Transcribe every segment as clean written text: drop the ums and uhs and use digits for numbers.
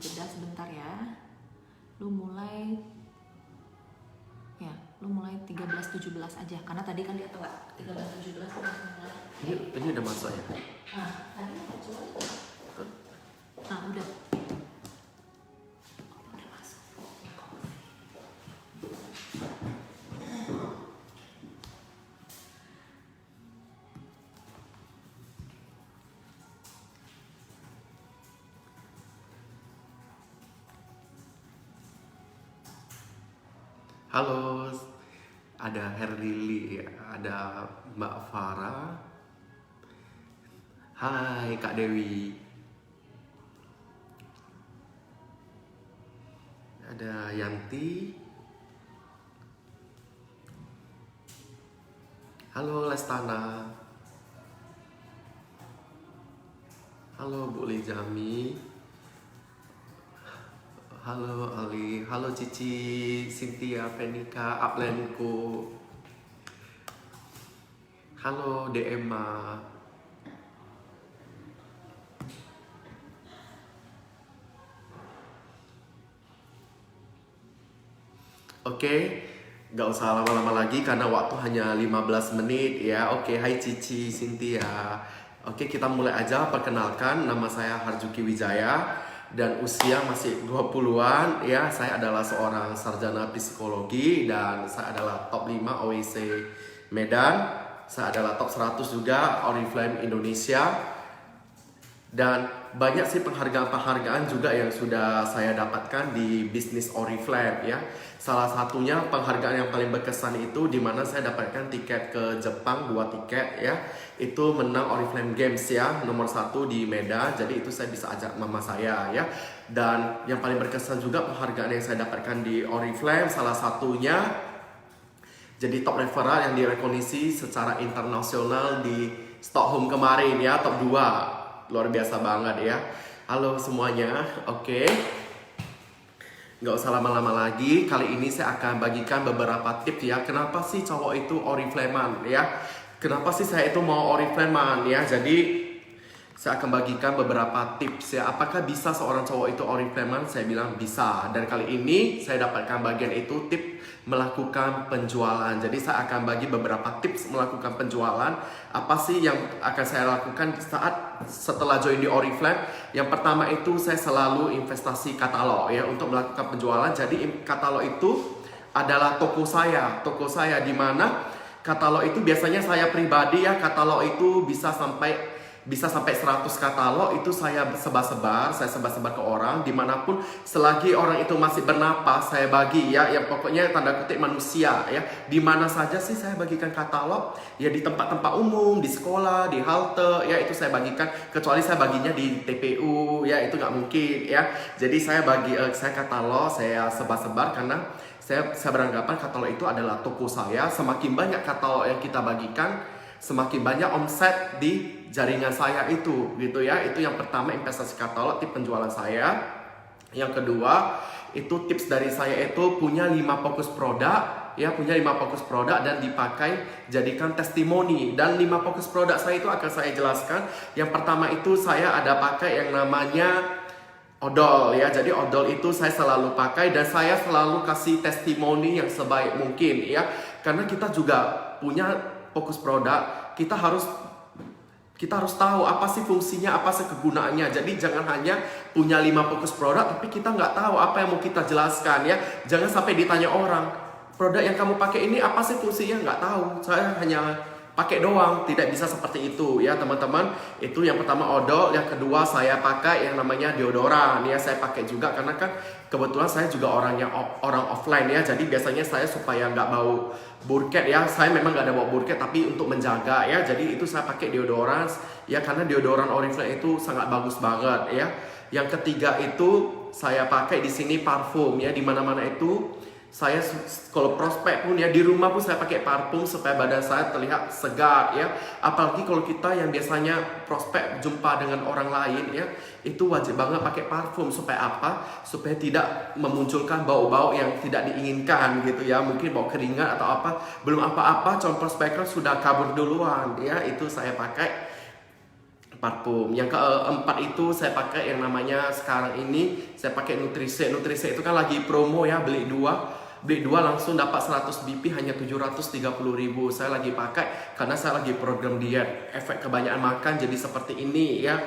jeda sebentar ya. Lu mulai 13-17 aja, karena tadi kan dia telat 13-17 langsung mulai. Ini udah masuk ya? Nah, tadi coba. Nah, udah. Udah masuk. Halo, ada Herlili, ada Mbak Farah. Hai Kak Dewi. Ada Yanti. Halo Lestana. Halo Bu Lijami. Halo Ali. Halo Cici, Cynthia, Penika, Uplandku. Halo DMA. Oke, nggak usah lama-lama lagi karena waktu hanya 15 menit ya. Oke, hai Cici, Cynthia. Oke, kita mulai aja. Perkenalkan, nama saya Harjuki Wijaya dan usia masih 20-an ya. Saya adalah seorang sarjana psikologi dan saya adalah top 5 OIC Medan. Saya adalah top 100 juga Oriflame Indonesia. Dan banyak sih penghargaan-penghargaan juga yang sudah saya dapatkan di bisnis Oriflame ya. Salah satunya penghargaan yang paling berkesan itu di mana saya dapatkan tiket ke Jepang 2 tiket ya. Itu menang Oriflame Games ya, nomor 1 di Medan. Jadi itu saya bisa ajak mama saya ya. Dan yang paling berkesan juga penghargaan yang saya dapatkan di Oriflame salah satunya jadi top referral yang direkognisi secara internasional di Stockholm kemarin ya, top 2. Luar biasa banget ya. Halo semuanya, oke. Nggak usah lama-lama lagi. Kali ini saya akan bagikan beberapa tips ya. Kenapa sih cowok itu Oriflamean ya? Kenapa sih saya itu mau Oriflamean ya? Jadi saya akan bagikan beberapa tips ya. Apakah bisa seorang cowok itu Oriflamean? Saya bilang bisa. Dan kali ini saya dapatkan bagian itu tips melakukan penjualan. Jadi saya akan bagi beberapa tips melakukan penjualan. Apa sih yang akan saya lakukan setelah join di Oriflame? Yang pertama itu saya selalu investasi katalog ya untuk melakukan penjualan. Jadi katalog itu adalah toko saya di mana katalog itu biasanya saya pribadi ya. Katalog itu bisa sampai 100 katalog itu saya sebar-sebar ke orang dimanapun selagi orang itu masih bernapas saya bagi ya, yang pokoknya tanda kutip manusia ya, dimana saja sih saya bagikan katalog ya, di tempat-tempat umum, di sekolah, di halte ya, itu saya bagikan, kecuali saya baginya di TPU ya, itu nggak mungkin ya. Jadi saya saya katalog saya sebar-sebar karena saya beranggapan katalog itu adalah toko saya. Semakin banyak katalog yang kita bagikan, semakin banyak omset di jaringan saya itu gitu ya. Itu yang pertama, investasi katalog, tips penjualan saya. Yang kedua itu tips dari saya itu punya 5 fokus produk ya, punya 5 fokus produk dan dipakai jadikan testimoni. Dan 5 fokus produk saya itu akan saya jelaskan. Yang pertama itu saya ada pakai yang namanya odol ya. Jadi odol itu saya selalu pakai dan saya selalu kasih testimoni yang sebaik mungkin ya. Karena kita juga punya fokus produk, kita harus tahu apa sih fungsinya, apa sih kegunaannya. Jadi jangan hanya punya 5 fokus produk tapi kita nggak tahu apa yang mau kita jelaskan ya. Jangan sampai ditanya orang, produk yang kamu pakai ini apa sih fungsinya, nggak tahu, saya hanya pakai doang. Tidak bisa seperti itu ya teman-teman. Itu yang pertama odol. Yang kedua saya pakai yang namanya deodoran ya, saya pakai juga karena kan kebetulan saya juga orang offline ya. Jadi biasanya saya supaya nggak bau burket ya, saya memang nggak ada bau burket tapi untuk menjaga ya, jadi itu saya pakai deodoran ya, karena deodoran Oriflame itu sangat bagus banget ya. Yang ketiga itu saya pakai di sini parfum ya, di mana-mana itu saya kalau prospek pun ya, di rumah pun saya pakai parfum supaya badan saya terlihat segar ya. Apalagi kalau kita yang biasanya prospek jumpa dengan orang lain ya, itu wajib banget pakai parfum. Supaya apa? Supaya tidak memunculkan bau-bau yang tidak diinginkan gitu ya. Mungkin bau keringat atau apa, belum apa-apa calon prospeknya sudah kabur duluan ya. Itu saya pakai parfum. Yang keempat itu saya pakai yang namanya sekarang ini saya pakai Nutrisek. Nutrisek itu kan lagi promo ya, beli dua langsung dapat 100 BP hanya 730.000. Saya lagi pakai karena saya lagi program diet. Efek kebanyakan makan jadi seperti ini ya.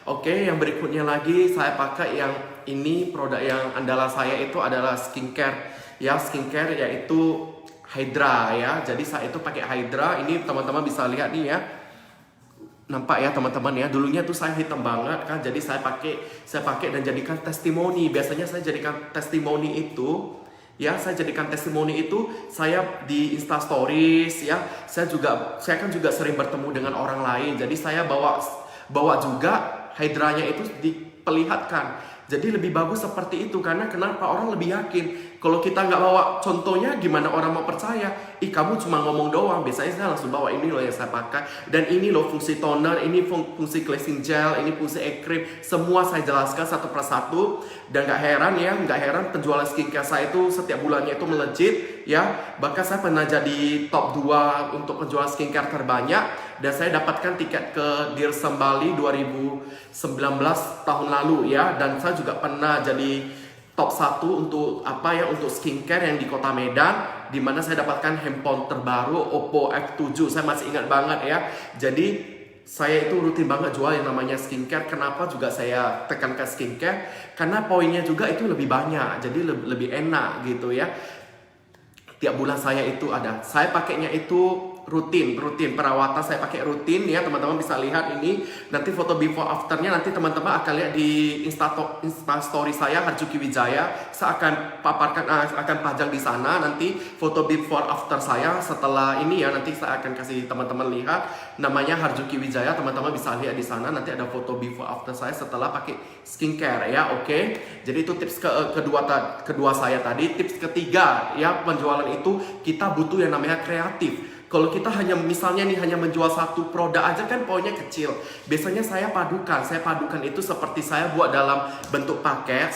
Oke, yang berikutnya lagi saya pakai yang ini, produk yang andalan saya itu adalah skincare ya, skincare yaitu Hydra ya. Jadi saya itu pakai Hydra. Ini teman-teman bisa lihat nih ya. Nampak ya teman-teman ya, dulunya tuh saya hitam banget kan, jadi saya pakai dan jadikan testimoni. Biasanya saya jadikan testimoni itu ya, saya saya di Insta Stories ya. Saya kan juga sering bertemu dengan orang lain. Jadi saya bawa juga Hydranya itu diperlihatkan. Jadi lebih bagus seperti itu, karena kenapa? Orang lebih yakin. Kalau kita nggak bawa contohnya, gimana orang mau percaya? Kamu cuma ngomong doang. Biasanya saya langsung bawa ini loh yang saya pakai, dan ini loh fungsi toner, ini fungsi cleansing gel, ini fungsi eye cream. Semua saya jelaskan satu persatu. Dan nggak heran penjualan skincare saya itu setiap bulannya itu melejit ya. Bahkan saya pernah jadi top 2 untuk penjualan skincare terbanyak. Dan saya dapatkan tiket ke Dirsem Bali 2019 tahun lalu ya. Dan saya juga pernah jadi top 1 untuk untuk skincare yang di Kota Medan, di mana saya dapatkan handphone terbaru Oppo F7. Saya masih ingat banget ya. Jadi saya itu rutin banget jual yang namanya skincare. Kenapa juga saya tekankan skincare? Karena poinnya juga itu lebih banyak, jadi lebih enak gitu ya. Tiap bulan saya itu ada. Saya pakainya itu rutin perawatan saya pakai rutin ya. Teman-teman bisa lihat ini, nanti foto before afternya nanti teman-teman akan lihat di Insta story saya Harjuki Wijaya. Saya akan paparkan, akan pajang di sana nanti foto before after saya setelah ini ya. Nanti saya akan kasih teman-teman lihat, namanya Harjuki Wijaya. Teman-teman bisa lihat di sana, nanti ada foto before after saya setelah pakai skincare ya. Oke. Jadi itu tips kedua saya tadi. Tips ketiga ya, penjualan itu kita butuh yang namanya kreatif. Kalau kita hanya menjual satu produk aja kan poinnya kecil. Biasanya saya padukan itu seperti saya buat dalam bentuk paket.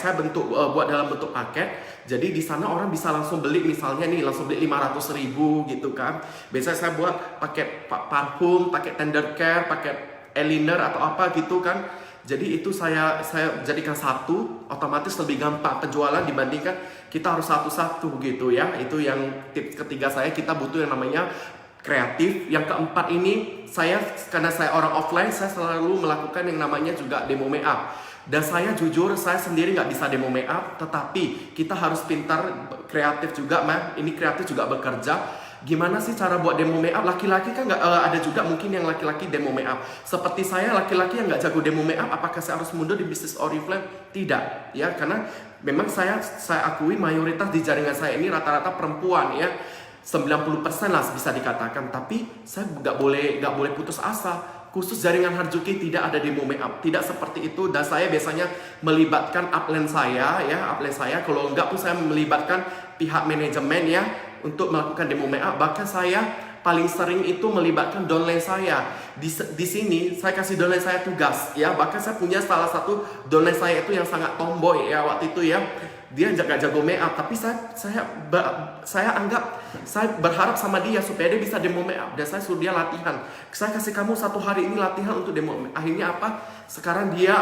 Buat dalam bentuk paket. Jadi di sana orang bisa langsung beli, misalnya nih langsung beli 500.000 gitu kan. Biasanya saya buat paket parfum, paket tender care, paket eyeliner atau apa gitu kan. Jadi itu saya jadikan satu, otomatis lebih gampang penjualan dibandingkan kita harus satu-satu gitu ya. Itu yang tips ketiga saya, kita butuh yang namanya kreatif. Yang keempat ini, karena saya orang offline, saya selalu melakukan yang namanya juga demo make up. Dan saya jujur, saya sendiri nggak bisa demo make up, tetapi kita harus pintar kreatif juga, ini kreatif juga bekerja. Gimana sih cara buat demo make up? Laki-laki kan nggak ada juga mungkin yang laki-laki demo make up. Seperti saya, laki-laki yang nggak jago demo make up, apakah saya harus mundur di bisnis Oriflame? Tidak, ya, karena memang saya akui mayoritas di jaringan saya ini rata-rata perempuan ya. 90% lah bisa dikatakan, tapi saya nggak boleh putus asa. Khusus jaringan Harjuki tidak ada demo make up, tidak seperti itu. Dan saya biasanya melibatkan upline saya ya, kalau enggak pun saya melibatkan pihak manajemen ya untuk melakukan demo make up. Bahkan saya paling sering itu melibatkan downline saya. Di sini saya kasih downline saya tugas ya. Bahkan saya punya salah satu downline saya itu yang sangat tomboy ya waktu itu ya. Dia jago make up, tapi saya berharap sama dia supaya dia bisa demo make up, dan saya suruh dia latihan. Saya kasih kamu 1 hari ini latihan untuk demo. Akhirnya apa? Sekarang dia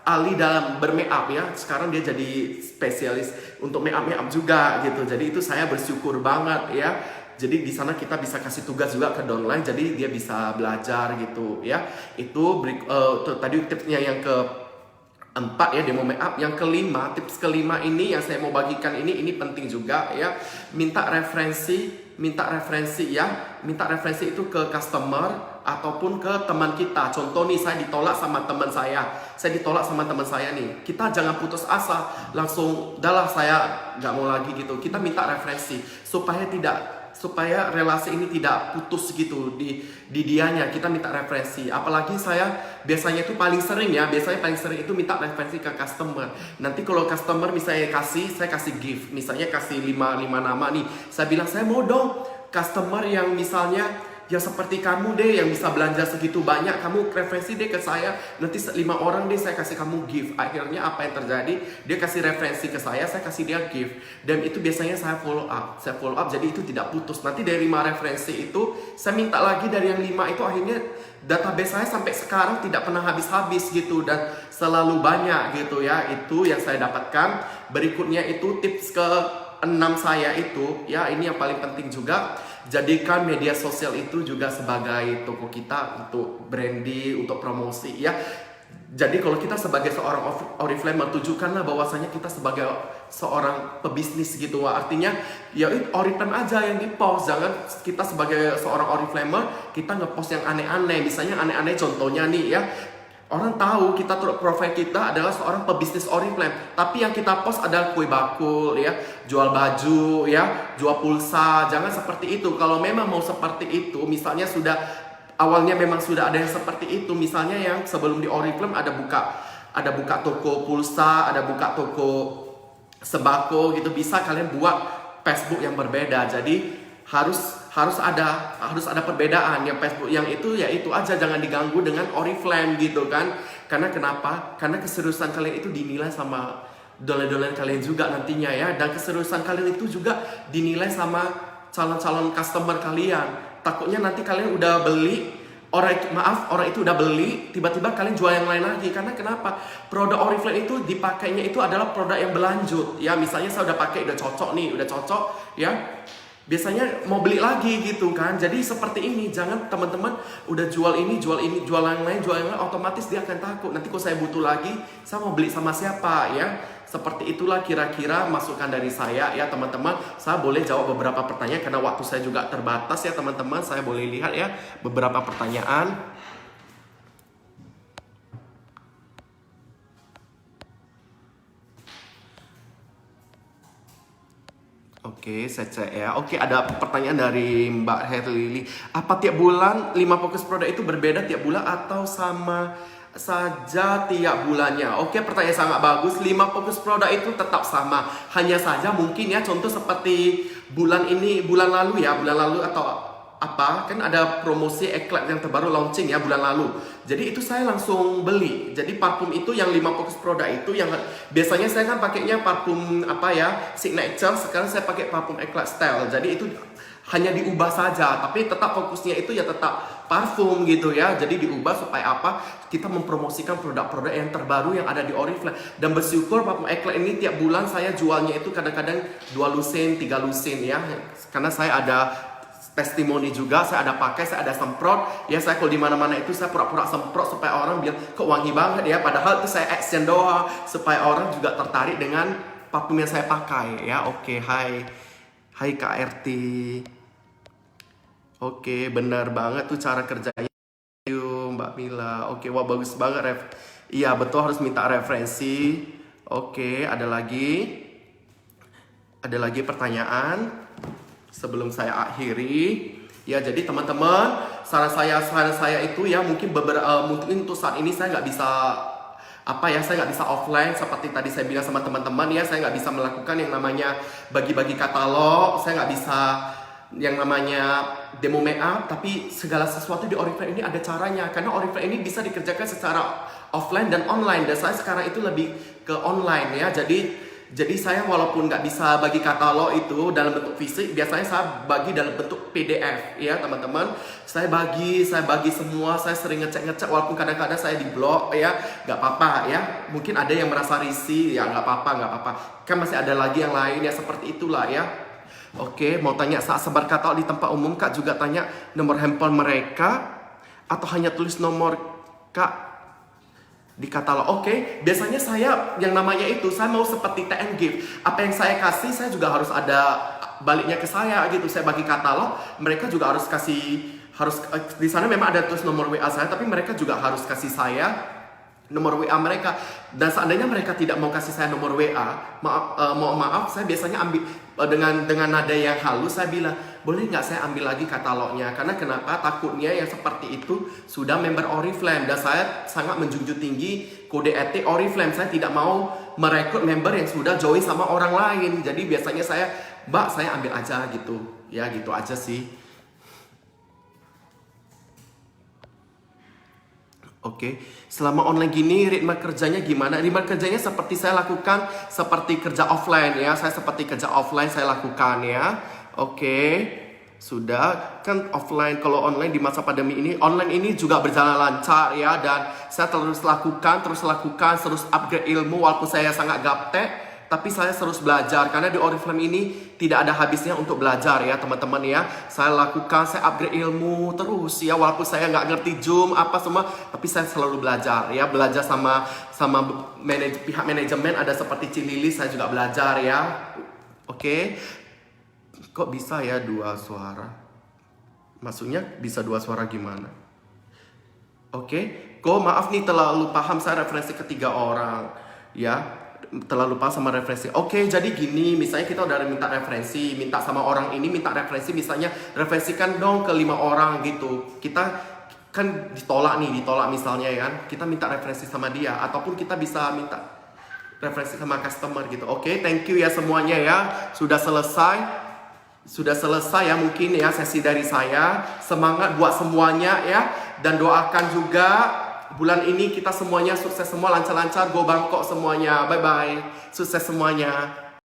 ahli dalam bermake up ya. Sekarang dia jadi spesialis untuk make up juga gitu. Jadi itu saya bersyukur banget ya. Jadi di sana kita bisa kasih tugas juga ke downline, jadi dia bisa belajar gitu ya. Itu tadi tipsnya yang keempat ya, demo make up. Yang kelima, tips kelima ini yang saya mau bagikan ini penting juga ya. Minta referensi ya. Minta referensi itu ke customer ataupun ke teman kita. Contoh nih, saya ditolak sama teman saya nih. Kita jangan putus asa, langsung udahlah saya nggak mau lagi gitu. Kita minta referensi supaya relasi ini tidak putus gitu di dianya. Kita minta referensi. Apalagi saya biasanya itu paling sering itu minta referensi ke customer. Nanti kalau customer misalnya saya kasih gift, misalnya kasih 5 nama nih. Saya bilang saya mau dong customer yang misalnya yang seperti kamu deh, yang bisa belanja segitu banyak, kamu referensi deh ke saya, nanti 5 orang deh saya kasih kamu gift. Akhirnya apa yang terjadi, dia kasih referensi ke saya kasih dia gift, dan itu biasanya saya follow up, jadi itu tidak putus. Nanti dari 5 referensi itu saya minta lagi dari yang 5 itu, akhirnya database saya sampai sekarang tidak pernah habis-habis gitu, dan selalu banyak gitu ya. Itu yang saya dapatkan. Berikutnya itu tips ke 6 saya itu ya, ini yang paling penting juga, jadikan media sosial itu juga sebagai toko kita untuk branding, untuk promosi ya. Jadi kalau kita sebagai seorang Oriflame, tunjukkanlah bahwasanya kita sebagai seorang pebisnis gitu. Artinya ya Oriflame aja yang di-post. Jangan kita sebagai seorang Oriflame kita nge-post yang aneh-aneh. Misalnya aneh-aneh, contohnya nih ya, orang tahu kita profil kita adalah seorang pebisnis Oriflame, tapi yang kita post adalah kue bakul ya, jual baju ya, jual pulsa. Jangan seperti itu. Kalau memang mau seperti itu, misalnya awalnya memang sudah ada yang seperti itu, misalnya yang sebelum di Oriflame ada buka toko pulsa, ada buka toko sembako gitu, bisa kalian buat Facebook yang berbeda. Jadi harus ada perbedaan. Yang Facebook yang itu ya itu aja, jangan diganggu dengan Oriflame gitu kan. Karena kenapa? Karena keseriusan kalian itu dinilai sama dolar-dolar kalian juga nantinya ya, dan keseriusan kalian itu juga dinilai sama calon-calon customer kalian. Takutnya nanti kalian udah beli, orang itu udah beli, tiba-tiba kalian jual yang lain lagi. Karena kenapa? Produk Oriflame itu dipakainya itu adalah produk yang berlanjut ya. Misalnya saya udah pakai, udah cocok ya, biasanya mau beli lagi gitu kan. Jadi seperti ini, jangan teman-teman udah jual ini, jual yang lain, otomatis dia akan takut. Nanti kalau saya butuh lagi, saya mau beli sama siapa ya. Seperti itulah kira-kira masukan dari saya ya teman-teman. Saya boleh jawab beberapa pertanyaan karena waktu saya juga terbatas ya teman-teman. Saya boleh lihat ya beberapa pertanyaan. Oke, saya cek ya. Oke, ada pertanyaan dari Mbak Herlili. Apa tiap bulan 5 fokus produk itu berbeda tiap bulan atau sama saja tiap bulannya? Oke, pertanyaan sangat bagus. 5 fokus produk itu tetap sama. Hanya saja mungkin ya, contoh seperti bulan lalu atau apa, kan ada promosi Eclat yang terbaru launching ya bulan lalu. Jadi itu saya langsung beli. Jadi parfum itu yang 5 fokus produk itu, yang biasanya saya kan pakainya parfum signature, sekarang saya pakai parfum Eclat Style. Jadi itu hanya diubah saja, tapi tetap fokusnya itu ya tetap parfum gitu ya. Jadi diubah supaya apa? Kita mempromosikan produk-produk yang terbaru yang ada di Oriflame. Dan bersyukur parfum Eclat ini tiap bulan saya jualnya itu kadang-kadang 2 lusin, 3 lusin ya. Karena saya ada testimoni juga, saya ada pakai, saya ada semprot ya. Saya kalau di mana-mana itu saya pura-pura semprot supaya orang bilang kok wangi banget ya, padahal itu saya action doang supaya orang juga tertarik dengan parfum yang saya pakai ya. Oke, hai Kak RT. Oke, benar banget tuh cara kerjanya Mbak Mila. Oke, wah bagus banget iya betul, harus minta referensi. Oke, ada lagi pertanyaan sebelum saya akhiri ya. Jadi teman-teman, saran saya itu ya, mungkin untuk saat ini saya nggak bisa saya nggak bisa offline seperti tadi saya bilang sama teman-teman ya. Saya nggak bisa melakukan yang namanya bagi-bagi katalog, saya nggak bisa yang namanya demo make up, tapi segala sesuatu di Oriflame ini ada caranya, karena Oriflame ini bisa dikerjakan secara offline dan online, dan saya sekarang itu lebih ke online ya. Jadi saya walaupun nggak bisa bagi katalog itu dalam bentuk fisik, biasanya saya bagi dalam bentuk PDF ya teman-teman. Saya bagi semua, saya sering ngecek walaupun kadang-kadang saya di blog ya, nggak apa-apa ya. Mungkin ada yang merasa risih ya, nggak apa-apa. Kan masih ada lagi yang lain ya, seperti itulah ya. Oke, mau tanya saat sebar katalog di tempat umum Kak juga tanya nomor handphone mereka atau hanya tulis nomor Kak di katalog? Oke, biasanya saya yang namanya itu saya mau seperti TN gift. Apa yang saya kasih saya juga harus ada baliknya ke saya gitu. Saya bagi katalog, mereka juga harus di sana memang ada tulis nomor WA saya, tapi mereka juga harus kasih saya nomor WA mereka. Dan seandainya mereka tidak mau kasih saya nomor WA, maaf, saya biasanya ambil dengan nada yang halus, saya bilang, boleh nggak saya ambil lagi katalognya? Karena kenapa? Takutnya yang seperti itu sudah member Oriflame, dan saya sangat menjunjung tinggi kode etik Oriflame. Saya tidak mau merekrut member yang sudah join sama orang lain. Jadi biasanya saya ambil aja gitu. Ya gitu aja sih. Oke, selama online gini ritme kerjanya gimana? Ritme kerjanya seperti saya lakukan seperti kerja offline ya. Saya seperti kerja offline saya lakukan ya. Oke, sudah kan offline. Kalau online di masa pandemi ini, online ini juga berjalan lancar ya. Dan saya terus lakukan, terus upgrade ilmu walaupun saya sangat gaptek. Tapi saya terus belajar karena di Oriflame ini tidak ada habisnya untuk belajar ya teman-teman ya. Saya lakukan, saya upgrade ilmu terus ya walaupun saya nggak ngerti Zoom apa semua, tapi saya selalu belajar ya. Belajar sama pihak manajemen ada seperti Cilili, saya juga belajar ya. Oke. Kok bisa ya dua suara? Maksudnya bisa dua suara gimana? Oke. Kok maaf nih terlalu paham saya referensi ketiga orang ya. Terlalu paham sama referensi. Oke, jadi gini, misalnya kita udah minta referensi, minta sama orang ini minta referensi, misalnya referensikan dong ke 5 orang gitu. Kita kan ditolak misalnya ya kan. Kita minta referensi sama dia ataupun kita bisa minta referensi sama customer gitu. Oke, thank you ya semuanya ya. Sudah selesai ya mungkin ya sesi dari saya. Semangat buat semuanya ya, dan doakan juga bulan ini kita semuanya sukses semua, lancar-lancar, go Bangkok semuanya. Bye-bye. Sukses semuanya.